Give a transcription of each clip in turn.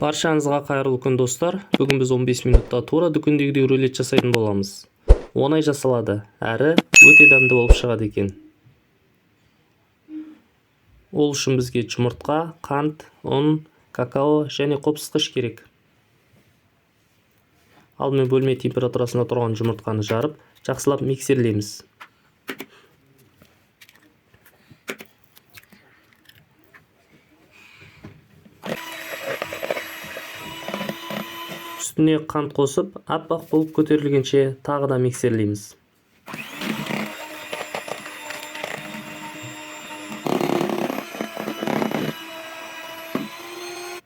Баршаңызға қайырлы күн достар. Бүгін біз 15 минутта тура дүкендегідей рулет жасайтын боламыз. Оңай жасалады, әрі өте дәмді болып шығады екен. Ол үшін бізге жұмыртқа, қант, ұн, какао және қопсытқыш керек. Алдымен бөлме температурасында тұрған жұмыртқаны жарып, жақсылап миксерлейміз. Үстіне қант қосып, аппақ болып көтерілгенше тағы да миксерлейміз.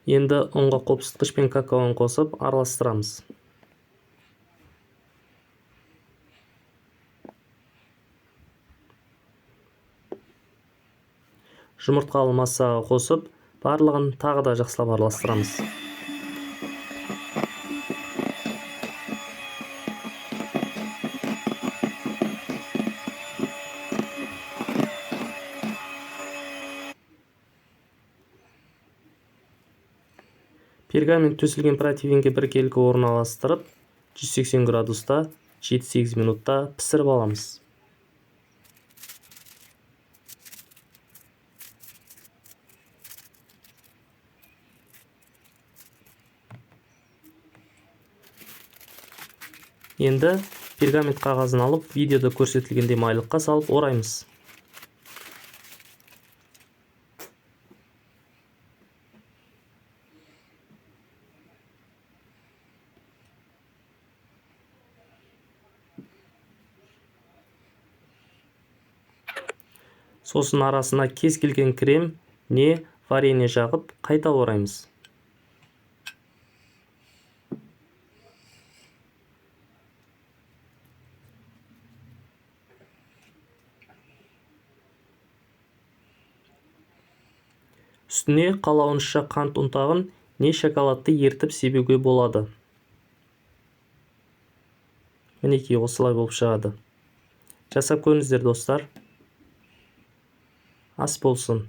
Енді ұнға қопсытқыш пен какаоны қосып араластырамыз. Жұмыртқалы массаға қосып, барлығын тағы да жақсылап араластырамыз. Пергамент төселген противенге біркелкі орналастырып, 180 градуста 7-8 минутта пісіріп аламыз. Енді пергамент қағазын алып, видеода көрсетілгендей майлыққа салып ораймыз. Сосын арасына кез келген крем не варенье жағып, қайта ораймыз. Үстіне қалауынша қант ұнтағын не шоколадты ертіп себуге болады. Мінекей осылай болып шығады. Жасап көріңіздер достар. Ас болсын.